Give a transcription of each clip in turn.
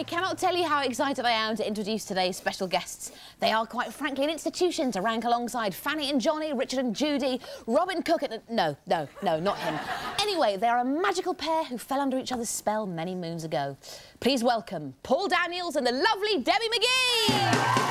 I cannot tell you how excited I am to introduce today's special guests. They are, quite frankly, an institution to rank alongside Fanny and Johnny, Richard and Judy, Robin Cook and... No, not him. Anyway, they are a magical pair who fell under each other's spell many moons ago. Please welcome Paul Daniels and the lovely Debbie McGee!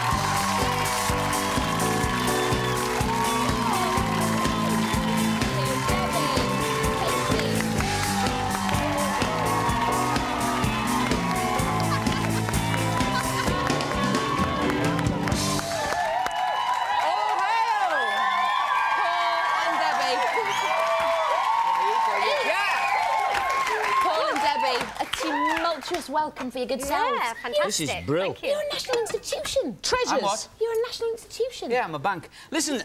Welcome for your good selves. Yeah, fantastic. This is brilliant. Thank you. You're a national institution. Treasures. I'm what? You're a national institution. Yeah, I'm a bank. Listen,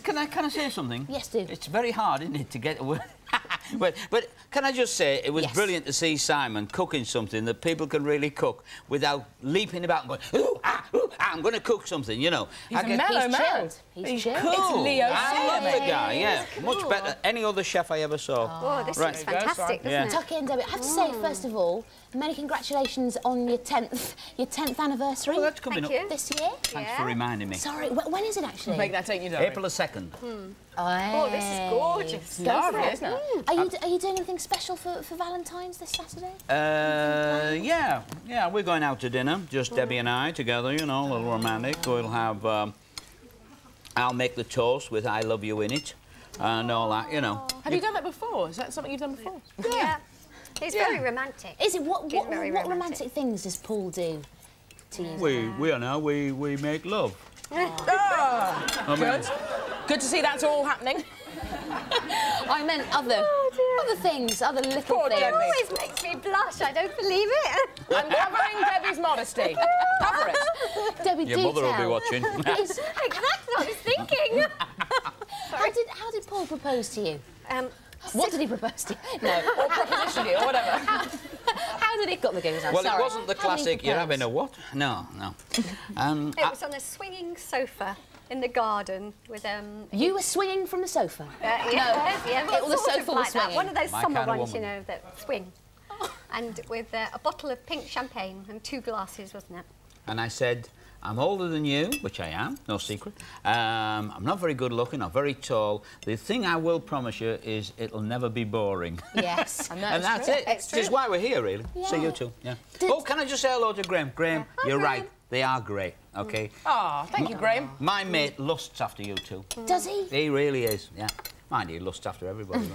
can I say something? Yes, do. It's very hard, isn't it, to get a word? but can I just say, it was brilliant to see Simon cooking something that people can really cook without leaping about and going, ooh, I'm going to cook something, you know. He's a mellow man. He's chilled. Cool. It's Leo I love the guy, yeah. Cool. Much better than any other chef I ever saw. Oh, this is fantastic, doesn't it? Tuck in, Debbie. I have to say, first of all, many congratulations on your 10th anniversary. Oh, that's coming up this year. Thanks for reminding me. Sorry, when is it actually? Make that take you, darling. April the 2nd. Oh, this is gorgeous. It's lovely, isn't it? Are you doing anything special for Valentine's this Saturday? Yeah, we're going out to dinner, just Debbie and I together, you know, a little romantic. We'll have, I'll make the toast with I love you in it and all that, you know. Have you done that before? Is that something you've done before? Yeah. He's very romantic. Is it? What romantic. romantic things does Paul do to you? We make love. Good to see that's all happening. I meant other things, other little Poor things. It always makes me blush. I don't believe it. I'm covering Debbie's modesty. Cover it. Debbie, Your mother will be watching. Exactly what I was thinking. How did Paul propose to you? What did he propose to you? No. Or proposition you, or whatever. How did it got the goose? Well, it wasn't the classic, you're having a what? No. It was on a swinging sofa in the garden with You were swinging from the sofa? yeah, well, the sofa was like swinging. that. One of those My summer kind of ones, you woman. know, that swing. And with a bottle of pink champagne and 2 glasses, wasn't it? And I said, I'm older than you, which I am, no secret. I'm not very good looking, I'm very tall. The thing I will promise you is it'll never be boring. Yes. And that's it. It's Which is why we're here, really. Yeah. See you too. Yeah. Oh, can I just say hello to Graham? Graham, you're right. They are great, OK? Oh, thank you, Graham. My mate lusts after you two. Does he? He really is, yeah. Mind you, he lusts after everybody.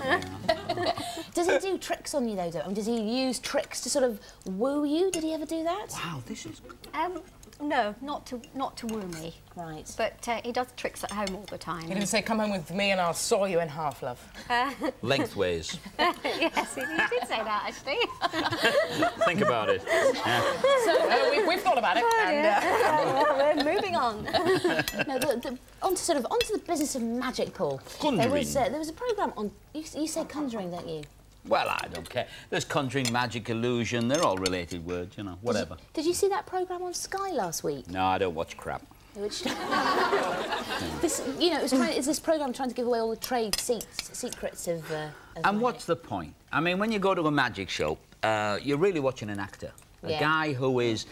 Does he do tricks on you, though? I mean, does he use tricks to sort of woo you? Did he ever do that? Wow, this is... No, not to woo me. Right. But he does tricks at home all the time. He didn't say, come home with me and I'll saw you in half, love. Lengthways. Yes, he did say that, actually. Think about it. Yeah. So we've thought about it. We're moving on. No, onto the business of magic, Paul. Conjuring. There was a programme on... You say conjuring, don't you? Well, I don't care. There's conjuring, magic, illusion. They're all related words, you know, whatever. Did you see that programme on Sky last week? No, I don't watch crap. Which, is this programme trying to give away all the trade secrets of And magic? what's the point? I mean, when you go to a magic show, you're really watching an actor. A guy who is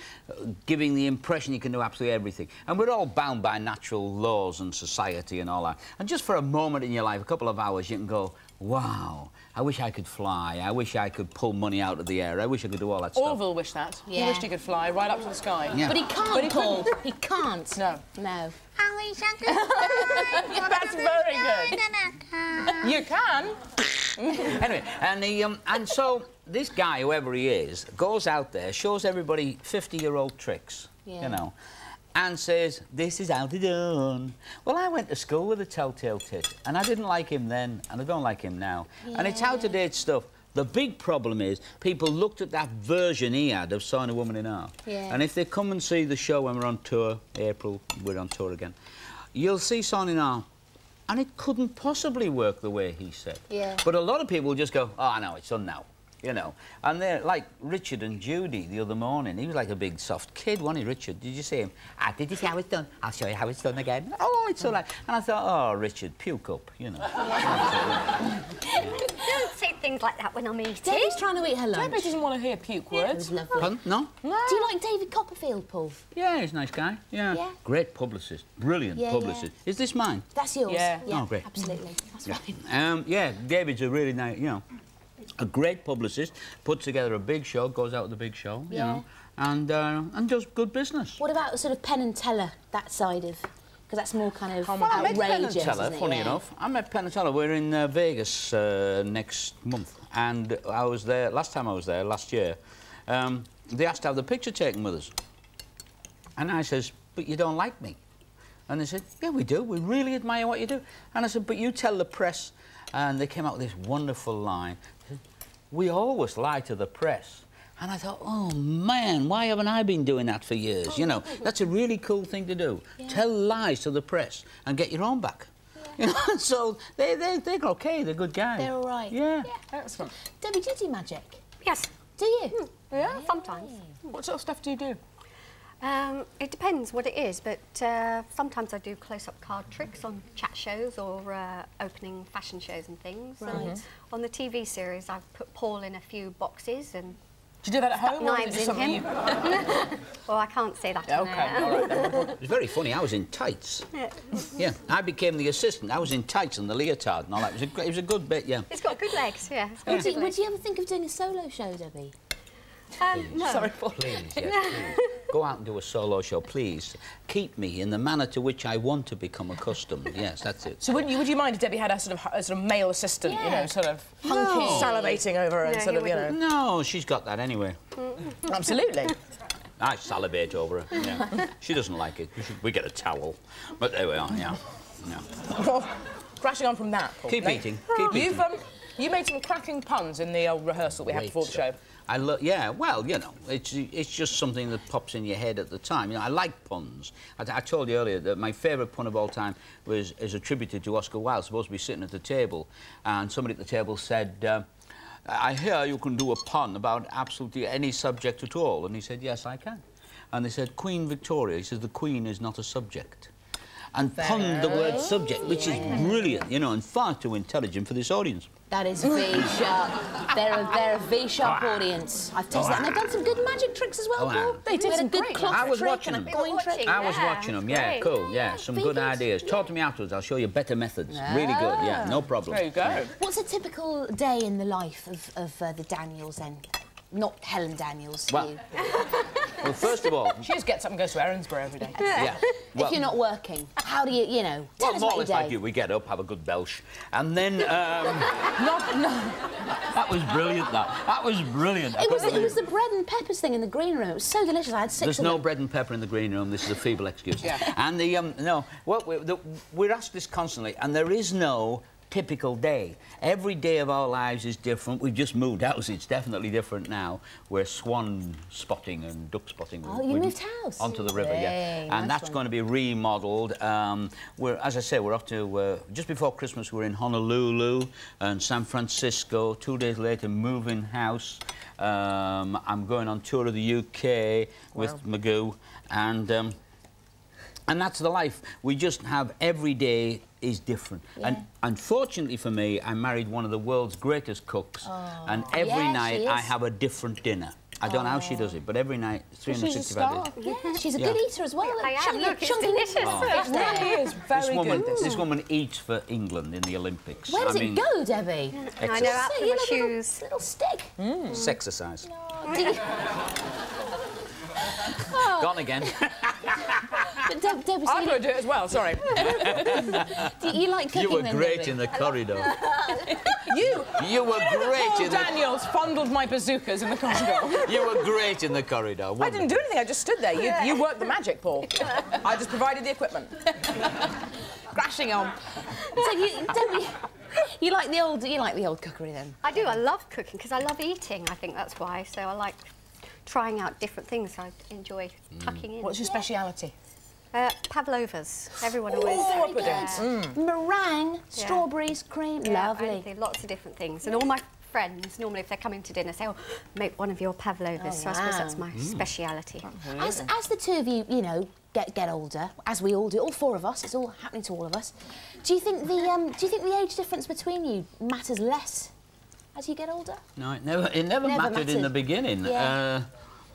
giving the impression he can do absolutely everything. And we're all bound by natural laws and society and all that. And just for a moment in your life, a couple of hours, you can go, wow, I wish I could fly. I wish I could pull money out of the air. I wish I could do all that stuff. Orville wished that. Yeah. He wished he could fly right up to the sky. Yeah. But he can't, Paul. He can't. No. No. I wish I could That's very good. You can. Anyway, and so this guy, whoever he is, goes out there, shows everybody 50-year-old tricks, you know, and says, this is how to done. Well, I went to school with a telltale tit, and I didn't like him then, and I don't like him now. Yeah. And it's out-to-date stuff. The big problem is people looked at that version he had of Sawing a Woman in Half. Yeah. And if they come and see the show when we're on tour, April, we're on tour again, you'll see Sawing in Half. And it couldn't possibly work the way he said. Yeah. But a lot of people just go, oh, no, it's done now, you know. And they're like Richard and Judy the other morning. He was like a big soft kid, wasn't he, Richard? Did you see him? Ah, did you see how it's done? I'll show you how it's done again. Oh, it's all right. And I thought, oh, Richard, puke up, you know. Don't say things like that when I'm eating. Debbie's trying to eat her lunch. Debbie doesn't want to hear puke It was words. lovely. Pardon? No? Do you like David Copperfield, Paul? Yeah, he's a nice guy. Yeah. Yeah. Great publicist. Brilliant publicist. Is this mine? That's yours. Yeah. Oh, great. Absolutely. That's fine. Yeah, David's a really nice, a great publicist. Puts together a big show, goes out with a big show, you know, and does good business. What about the sort of Penn and Teller, that side of... Because that's more kind of Well, I met Penn outrageous, and Teller, isn't it? funny Yeah. enough. I met Penn and Teller. We're in Vegas next month, and I was there last time I was there last year. They asked to have the picture taken with us, and I says, "But you don't like me?" And they said, "Yeah, we do. We really admire what you do." And I said, "But you tell the press," and they came out with this wonderful line. They said, "We always lie to the press." And I thought, oh, man, why haven't I been doing that for years? You know, that's a really cool thing to do. Yeah. Tell lies to the press and get your own back. Yeah. You know, so they're OK, they're good guys. They're all right. Yeah. Excellent. Debbie, do you do magic? Yes. Do you? Yeah, sometimes. What sort of stuff do you do? It depends what it is, but sometimes I do close-up card tricks on chat shows or opening fashion shows and things. Right. And on the TV series, I've put Paul in a few boxes and Do you do that at home? Or is it knives just in something him. you... Well, I can't say that. Yeah, on OK, air. all right then. It was very funny. I was in tights. Yeah, I became the assistant. I was in tights and the leotard and all that. It was a good bit, yeah. It's got good legs, yeah. It's got good Would legs. you ever think of doing a solo show, Debbie? No. Sorry, Paul. Please, yes, please. Go out and do a solo show, please. Keep me in the manner to which I want to become accustomed. Yes, that's it. So would you mind if Debbie had a sort of male assistant, you know, sort of hunky, salivating over and No, sort he of, you know... No, she's got that anyway. Absolutely. I salivate over her. Yeah. She doesn't like it. We get a towel. But there we are, yeah. Well, crashing on from that, Paul. Keep eating. Keep eating. You made some cracking puns in the rehearsal we had before the show. Yeah, well, you know, it's just something that pops in your head at the time. You know, I like puns. I told you earlier that my favourite pun of all time is attributed to Oscar Wilde, supposed to be sitting at the table, and somebody at the table said, "I hear you can do a pun about absolutely any subject at all." And he said, "Yes, I can." And they said, "Queen Victoria." He says, "The Queen is not a subject." And punned the word subject, which is brilliant, you know, and far too intelligent for this audience. That is V-sharp. They're a V-sharp audience. I've tested that, and they've done some good magic tricks as well, Paul. They did had a some good great cloth I was trick watching and a them. coin trick. I was watching them, yeah, great. cool, yeah, some good ideas. Talk to me afterwards, I'll show you better methods. Really good, yeah, no problem. There you go. What's a typical day in the life of the Daniels, then? Not Helen Daniels, Well, you. Well, first of all... She just gets up and goes to Erinsborough every day. Yeah. If you're not working, how do you know, tell us more about or less your day. like you, we get up, have a good belch, and then... No. That was brilliant, that was brilliant. It was the bread and peppers thing in the green room. It was so delicious. I had 6 There's of no them. bread and pepper in the green room. This is a feeble excuse. Yeah. And we're asked this constantly, and there is no typical day. Every day of our lives is different. We've just moved house. It's definitely different now. We're swan spotting and duck spotting. Oh, you moved house? Onto the river, yeah. Hey, And nice that's one. going to be remodelled. As I say, we're off to... just before Christmas, we're in Honolulu and San Francisco. 2 days later, moving house. I'm going on tour of the UK with McGee. And that's the life. We just have every day is different. Yeah. And unfortunately for me, I married one of the world's greatest cooks. And every Yeah, night she I is. have a different dinner. I don't know how she does it, but every night, 365 days. Yeah, she's a Yeah. good eater as well. I am. Chunky- Look, it's chunky delicious. little fish It there. really is very good. This woman eats for England in the Olympics. Where does I mean, it go, Debbie? I know, out See, for you my know, shoes. little stick. It's exercise. Do you- Gone again. But Debbie, so I'm going to do it as well, sorry. do you like cooking You were then, great Debbie? in the corridor. You were great Paul in the... Daniels fondled my bazookas in the corridor. You were great in the corridor. I didn't do anything, I just stood there. You worked the magic, Paul. I just provided the equipment. Crashing on. So Debbie, you like the old cookery then? I do. I love cooking because I love eating. I think that's why. So I like trying out different things. I enjoy tucking in. What's your speciality? Pavlovas. Everyone always. Very puddings. good. Meringue, strawberries, cream, Yeah, lovely. I do lots of different things. And all my friends, normally if they're coming to dinner, say, "Oh, make one of your pavlovas." Oh, so I suppose that's wow. my speciality. As the two of you, you know, get older, as we all do, all 4 of us, it's all happening to all of us. Do you think the age difference between you matters less as you get older? No, it never mattered in the beginning. Yeah.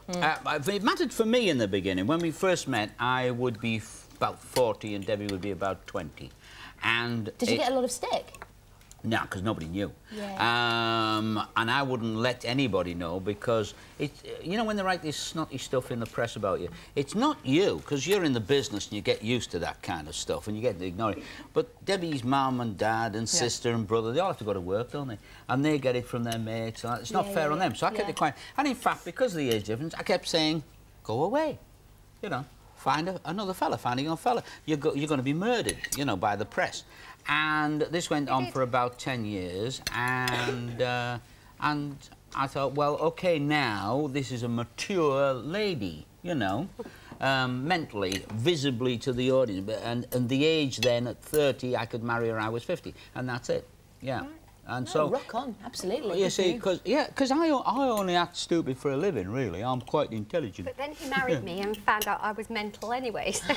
It mattered for me in the beginning. When we first met, I would be about 40 and Debbie would be about 20. And did you get a lot of stick? No, because nobody knew. Yeah. And I wouldn't let anybody know because, you know, when they write this snotty stuff in the press about you, it's not you, because you're in the business and you get used to that kind of stuff and you get to ignore it. But Debbie's mum and dad and sister and brother, they all have to go to work, don't they? And they get it from their mates. It's not fair on them. So I kept it quiet. And in fact, because of the age difference, I kept saying, go away. You know, find another fella, find a young fella. You're going to be murdered, you know, by the press. And this went on for about 10 years, and I thought, well, OK, now this is a mature lady, you know, mentally, visibly to the audience. And the age then, at 30, I could marry her, I was 50, and that's it, yeah. And so rock on, absolutely. Well, you see, because I only act stupid for a living, really. I'm quite intelligent. But then he married me and found out I was mental anyway. So,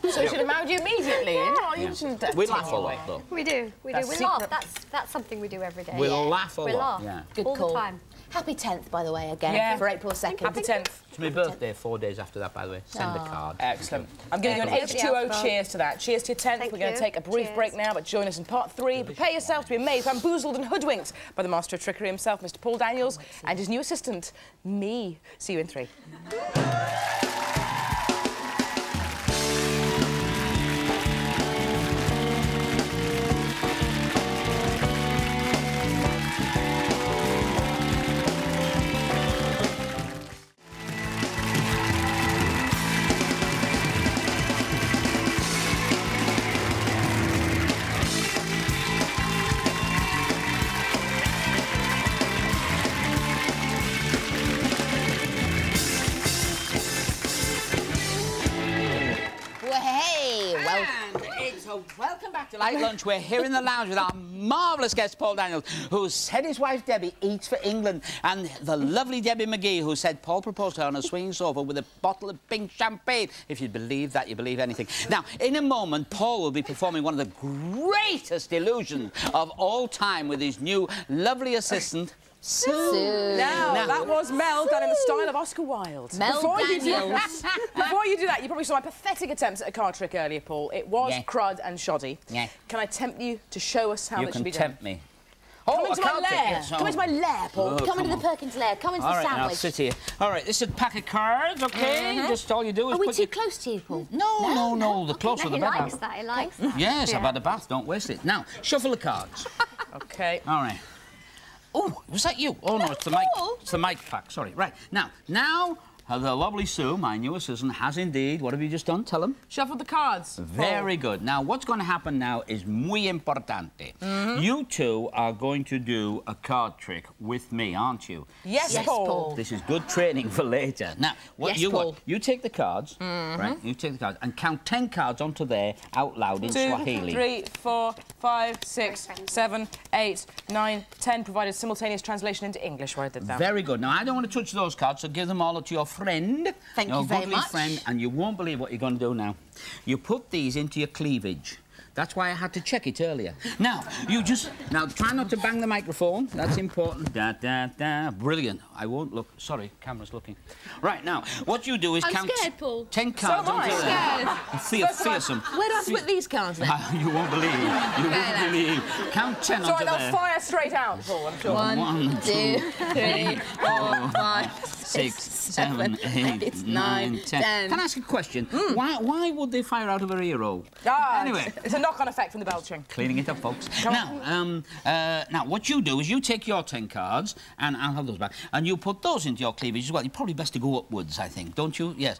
so he should have married you immediately. Yeah. We laugh a lot, though. We do. We laugh. That's something we do every day. We'll laugh a lot. Laugh. Yeah. Good all call. the time. Happy 10th, by the way, again, for April 2nd. Happy 10th. It's my birthday 4 days after that, by the way. Send a card. Excellent. I'm giving you an H2O cheers to that. Cheers to your 10th. We're going to take a brief break now, but join us in part 3. Prepare yourself to be amazed, bamboozled and hoodwinked by the master of trickery himself, Mr. Paul Daniels, and his new assistant, me. See you in 3. Welcome back to Light Lunch. We're here in the lounge with our marvellous guest, Paul Daniels, who said his wife, Debbie, eats for England, and the lovely Debbie McGee, who said Paul proposed to her on a swinging sofa with a bottle of pink champagne. If you believe that, you believe anything. Now, in a moment, Paul will be performing one of the greatest illusions of all time with his new lovely assistant, Sue. Now, that was Mel done in the style of Oscar Wilde. Mel Daniels. Before you do that, you probably saw my pathetic attempts at a card trick earlier, Paul. It was crud and shoddy. Yeah. Can I tempt you to show us how it should be done? You can tempt me. Come into my lair. Come into my lair, Paul. Come into the Perkins lair. Come into the sandwich. Now sit here. All right, this is a pack of cards, OK? Just all you do is Are we put too close to you, Paul? No. The closer the better. He likes that. He likes that. Yes, I've had a bath. Don't waste it. Now, shuffle the cards. OK. All right. Oh, was that you? Oh, no, it's the mic. It's the mic pack, sorry. Right, now, the lovely Sue, my new assistant, has indeed... What have you just done? Tell them. Shuffle the cards. Very good. Now, what's going to happen now is muy importante. You two are going to do a card trick with me, aren't you? Yes, Paul. This is good training for later. Now, you take the cards, right? You take the cards and count 10 cards onto there out loud in Swahili. 2, 3, 4, 5, 6, 7, 8, 9, 10, provided simultaneous translation into English where I did that. Very good. Now, I don't want to touch those cards, so give them all to your friend. Thank you very much. Friend, and you won't believe what you're going to do now. You put these into your cleavage. That's why I had to check it earlier. Now, now try not to bang the microphone. That's important. Brilliant. I won't look. Sorry, camera's looking. Right, now, what you do is count... I'm scared, Paul. 10 cards onto there. Fearsome. Where do I put these cards then? You won't believe. You won't believe. Count 10 onto Sorry, there. they'll fire straight out, Paul, I'm sure. 1, 2, 3, 4, 5, 6, 7, 8, 9, 10. Can I ask a question? Why would they fire out of a hero? Anyway. It's a knock-on effect from the belching. Cleaning it up, folks. Now, what you do is you take your 10 cards, and I'll have those back, and you put those into your cleavage as well. You're probably best to go upwards, I think, don't you? Yes.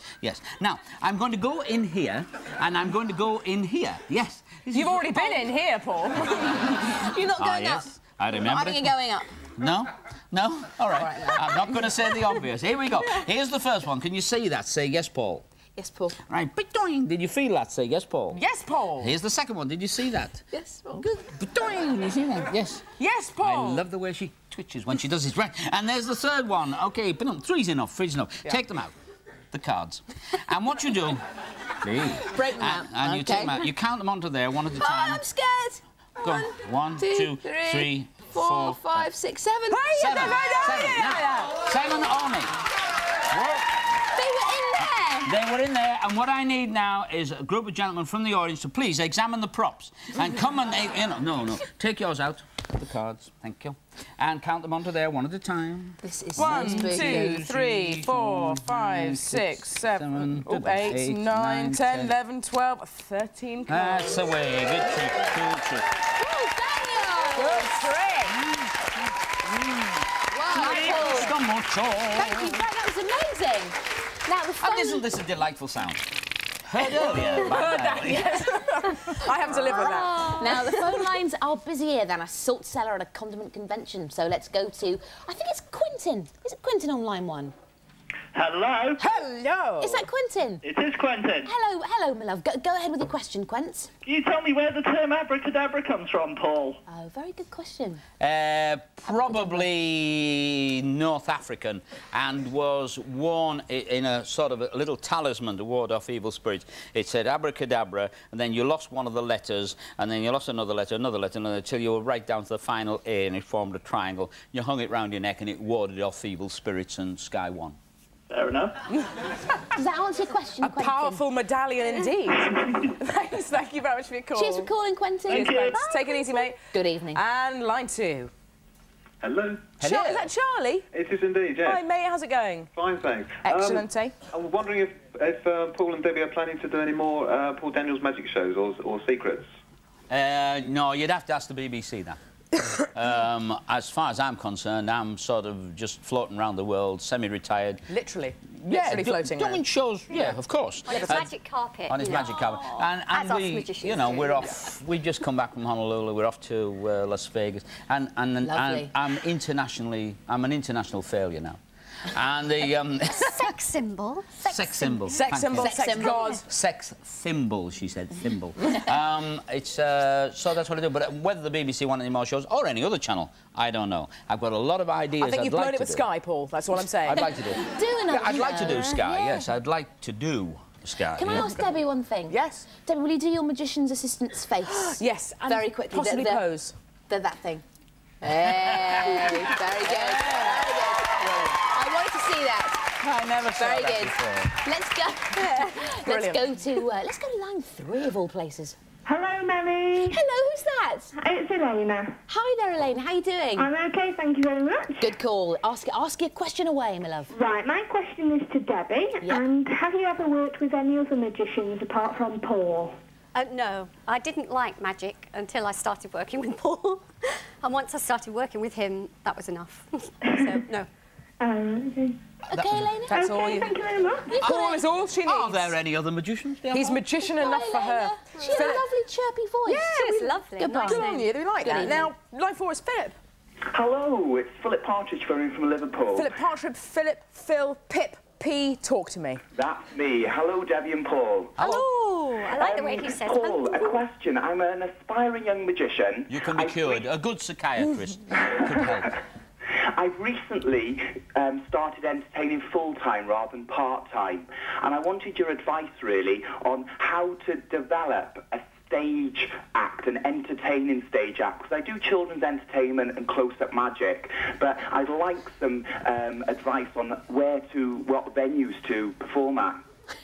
Now, I'm going to go in here, and I'm going to go in here. Yes. You've already been in here, Paul. You're not going up. I remember Not having it going up. No? All right. I'm not going to say the obvious. Here we go. Here's the first one. Can you see that? Say yes, Paul. Yes, Paul. Right. Ba-doing. Did you feel that? Say yes, Paul. Yes, Paul. Here's the second one. Did you see that? Yes, Paul. Good. Ba-doing. You see that? Yes. Yes, Paul. I love the way she twitches when she does this. Right. And there's the third one. OK, but no, three's enough. Yeah. Take them out. The cards. And what you do... Please. Break them out. And you take them out. You count them onto there one at a time. Oh, I'm scared. Go on. 1, 2, 3, 4, 5, 6, 7. Seven. Seven only. They were in there. They were in there, and what I need now is a group of gentlemen from the audience to please examine the props and come and, no, take yours out, the cards, thank you, and count them onto there one at a time. This is 1, 2, 3, 4, 5, 6, 7, 8, 9, 10, 11, 12, 13 cards. That's the way. Good trick. Good trick. Oh, Daniel! Good trick. Wow, Paul. Thank you. That was amazing. Now the phone... And isn't this a delightful sound? Heard earlier. Yes. I have to live with that. Now, the phone lines are busier than a salt cellar at a condiment convention. So let's go to... I think it's Quentin. Is it Quentin on line 1? Hello. Hello. Is that Quentin? It is Quentin. Hello, my love. Go ahead with your question, Quent. Can you tell me where the term abracadabra comes from, Paul? Oh, very good question. Probably North African, and was worn in a sort of a little talisman to ward off evil spirits. It said abracadabra, and then you lost one of the letters, and then you lost another letter, until you were right down to the final A, and it formed a triangle. You hung it round your neck, and it warded off evil spirits, and Sky won. Fair enough. Does that answer your question, A Quentin? powerful medallion indeed. Thanks, thank you very much for your call. Cheers for calling, Quentin. Thank you. Bye, Take it easy, mate. Good evening. And line 2. Hello. Hello. Is that Charlie? It is indeed, yes. Hi, mate, how's it going? Fine, thanks. Excellent, eh? I was wondering if Paul and Debbie are planning to do any more Paul Daniels magic shows or secrets. No, you'd have to ask the BBC that. As far as I'm concerned, I'm sort of just floating around the world, semi-retired. Literally floating doing around. shows, yeah, of course. On his magic carpet. On his magic carpet. And As us we, magicians you know, do. we're off. We just come back from Honolulu. We're off to Las Vegas, and Lovely. I'm an international failure now. And the Sex symbol. sex symbol. Sex symbol, Thank you. sex god. Sex thimble, she said, thimble. It's so that's what I do. But whether the BBC want any more shows or any other channel, I don't know. I've got a lot of ideas. I think you've blown it with Sky, Paul. That's what I'm saying. I'd like to do. I'd like to do Sky. Yeah. Yes, I'd like to do Sky. Can I ask Debbie one thing? Yes. Debbie, will you do your magician's assistant's face? Yes, and very quickly. possibly pose. That thing. Hey, very good. Very good. I wanted to see that. I never saw Very that good. before. Let's go to line 3 of all places. Hello, Melly. Hello, who's that? It's Elena. Hi there, Elaine. How you doing? I'm okay, thank you very much. Good call. Ask your question away, my love. Right, my question is to Debbie. Yep. And have you ever worked with any other magicians apart from Paul? No, I didn't like magic until I started working with Paul. And once I started working with him, that was enough. So, no. Okay. Okay, Elena? That's Okay, all you... thank you very much. Paul is all she needs. Are there any other magicians? He's magician enough for her. She has a lovely, chirpy voice. Yes, it's lovely. Goodbye. Nice Good on you, do you like Good that? evening. Now, line 4 is Philip. Hello, it's Philip Partridge phoning from Liverpool. Philip Partridge, Philip, Phil, Pip, P, talk to me. That's me. Hello, Debbie and Paul. Oh, I like the way he says Paul, a question. I'm an aspiring young magician. You can be cured. A good psychiatrist could help. I've recently started entertaining full-time rather than part-time, and I wanted your advice, really, on how to develop a stage act, an entertaining stage act, because I do children's entertainment and close-up magic, but I'd like some advice on what venues to perform at.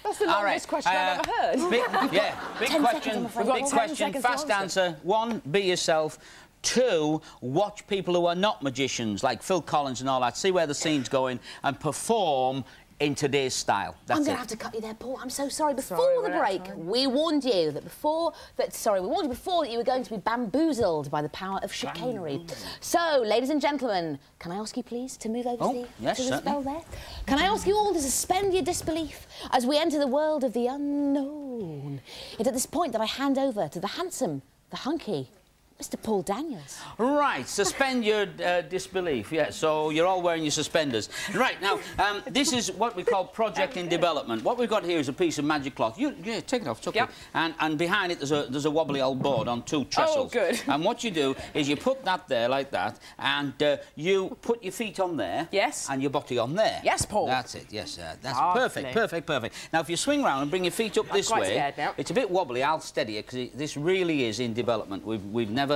That's the longest question I've ever heard. Big 10 question, seconds, I'm afraid. big 10 question, seconds to fast answer. answer. 1, be yourself. 2, watch people who are not magicians, like Phil Collins and all that, see where the scene's going, and perform in today's style. That's I'm going it. to have to cut you there, Paul. I'm so sorry. Before Sorry, the we're break, we warned you that before that you were going to be bamboozled by the power of chicanery. So, ladies and gentlemen, can I ask you please to move over to the spell there? Can I ask you all to suspend your disbelief as we enter the world of the unknown? It's at this point that I hand over to the handsome, the hunky, Mr. Paul Daniels. Right, suspend your disbelief. Yeah, so you're all wearing your suspenders. Right, now, this is what we call project in development. What we've got here is a piece of magic cloth. Yeah, take it off, it's okay. Yep. And behind it, there's a wobbly old board on 2 trestles. Oh, good. And what you do is you put that there like that, and you put your feet on there. Yes. And your body on there. Yes, Paul. That's it, yes. That's Lovely. perfect. Now, if you swing round and bring your feet up this quite way, scared now. it's a bit wobbly. I'll steady it, because this really is in development. We've never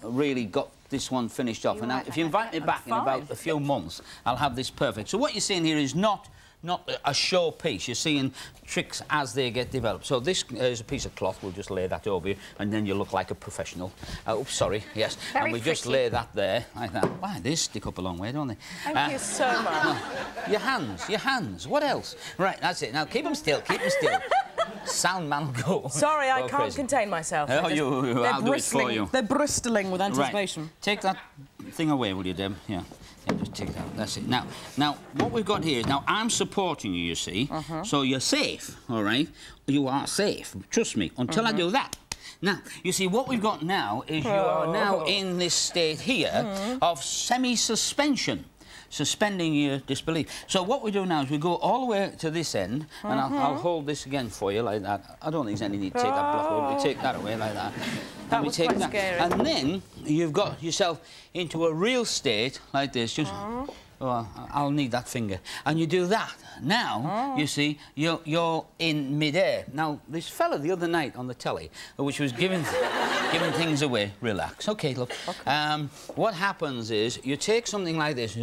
really got this one finished off. And now, if you invite me back in about a few months, I'll have this perfect. So what you're seeing here is not a show piece. You're seeing tricks as they get developed. So this is a piece of cloth. We'll just lay that over you, and then you look like a professional. Oops, sorry. Yes. Very and we just lay that there, like that. Wow, they stick up a long way, don't they? Thank you so much. Your hands. What else? Right, that's it. Now, keep them still, Sound man, go. Sorry, I can't contain myself. Oh, I'll do it for you. They're bristling with anticipation. Right. Take that thing away, will you, Deb? Yeah. Yeah, just take that. That's it. Now, what we've got here is, now, I'm supporting you, you see, so you're safe, all right? You are safe, trust me, until I do that. Now, you see, what we've got now is you are now in this state here of semi-suspension. Suspending your disbelief. So what we do now is we go all the way to this end, and I'll hold this again for you like that. I don't think there's any need to take that block away. We take that away like that. That was quite scary. And then you've got yourself into a real state like this. Just, oh, I'll need that finger. And you do that. Now, you see, you're in mid-air. Now, this fella the other night on the telly, which was giving things away, relax. OK, look. Okay. What happens is you take something like this,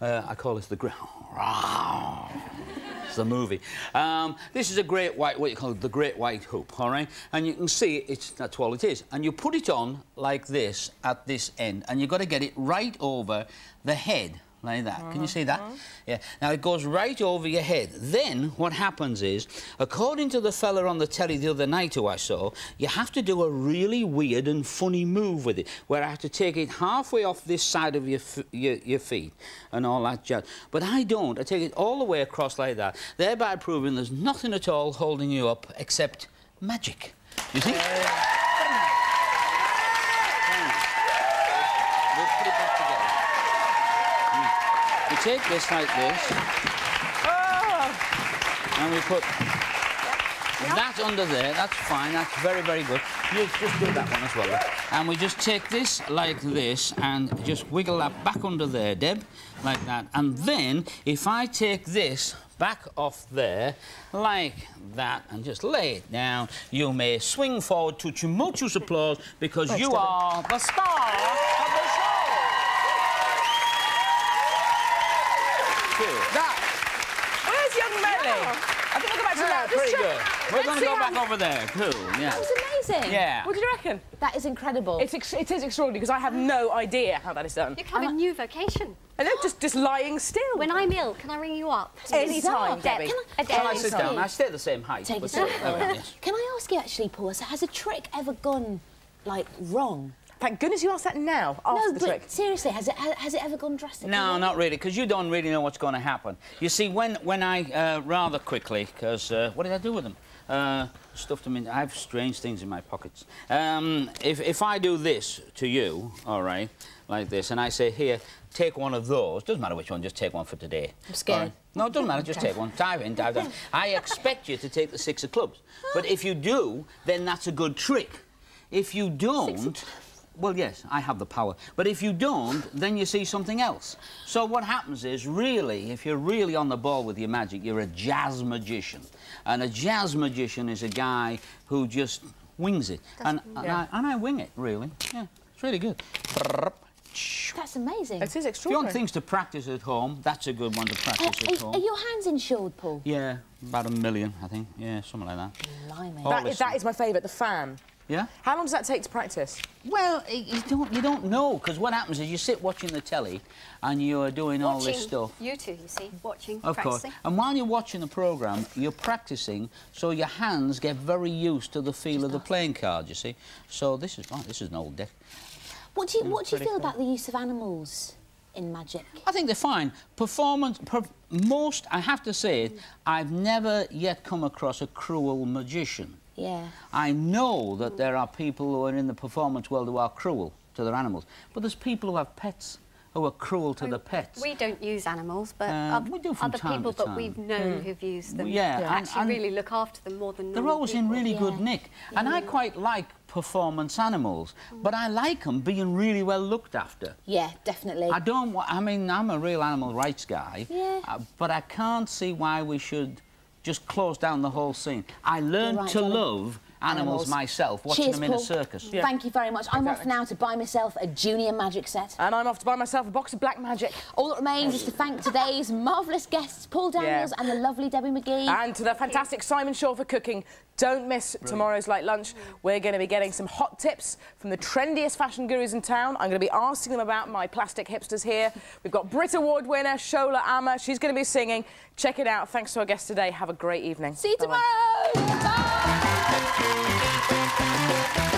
I call this the... It's the movie. This is a great white, what you call the great white hoop, all right? And you can see that's all it is. And you put it on like this at this end, and you've got to get it right over the head. Like that. Can you see that? Yeah. Now, it goes right over your head. Then, what happens is, according to the fella on the telly the other night who I saw, you have to do a really weird and funny move with it, where I have to take it halfway off this side of your feet and all that jazz. But I don't. I take it all the way across like that, thereby proving there's nothing at all holding you up except magic. You see? We'll put it back together. We take this like this, and we put that under there. That's fine. That's very, very good. You just do that one as well. And we just take this like this and just wiggle that back under there, Deb, like that. And then, if I take this back off there, like that, and just lay it down, you may swing forward to tumultuous applause because you are the star of the show. That. Where's young Melly? I think we'll go back to that. Pretty good. We're going to go back over there, too. Yeah. That was amazing. Yeah. What do you reckon? That is incredible. It is extraordinary because I have no idea how that is done. You have a new vocation. I know, just lying still. When I'm ill, can I ring you up? Anytime, Debbie. Can I sit down? I stay the same height. Take a seat. Can I ask you, actually, Paul, so has a trick ever gone, like, wrong? Thank goodness you asked that now, after the trick. Seriously, has it ever gone drastically? No, not really, because you don't really know what's going to happen. You see, when I, rather quickly, because, what did I do with them? Stuffed them in... I have strange things in my pockets. If I do this to you, all right, like this, and I say, here, take one of those, doesn't matter which one, just take one for today. I'm scared. Right? No, it doesn't matter, just take one. Dive in, dive down. I expect you to take the 6 of clubs. But if you do, then that's a good trick. If you don't... Well, yes, I have the power. But if you don't, then you see something else. So what happens is, really, if you're really on the ball with your magic, you're a jazz magician. And a jazz magician is a guy who just wings it. And I wing it, really. Yeah, it's really good. That's amazing. It is extraordinary. If you want things to practice at home, that's a good one to practice at home. Are your hands insured, Paul? Yeah, about 1 million, I think. Yeah, something like that. Blimey. That is my favourite, the fan. Yeah? How long does that take to practice? Well, you don't know, because what happens is you sit watching the telly and you're doing all this stuff. You two, you see, watching, of practicing. Course. And while you're watching the programme, you're practising, so your hands get very used to the feel of the playing card, you see. So this is an old deck. What do you feel about the use of animals in magic? I think they're fine. Most, I have to say, I've never yet come across a cruel magician. Yeah. I know that there are people who are in the performance world who are cruel to their animals, but there's people who have pets who are cruel to the pets. We don't use animals, but we do from other time people to that we've known who've used them actually really look after them more than they're always in really good nick. And I quite like performance animals, but I like them being really well looked after. Yeah, definitely. I mean, I'm a real animal rights guy, but I can't see why we should just close down the whole scene. I learned to love animals myself, watching Cheers, them in a Paul. circus. Yeah. Thank you very much. I'm off now to buy myself a junior magic set. And I'm off to buy myself a box of black magic. All that remains is to thank today's marvellous guests, Paul Daniels and the lovely Debbie McGee. And to the fantastic Simon Shaw for cooking. Don't miss tomorrow's Light Lunch. We're going to be getting some hot tips from the trendiest fashion gurus in town. I'm going to be asking them about my plastic hipsters here. We've got Brit Award winner Shola Amma. She's going to be singing. Check it out. Thanks to our guests today. Have a great evening. See you tomorrow. Bye.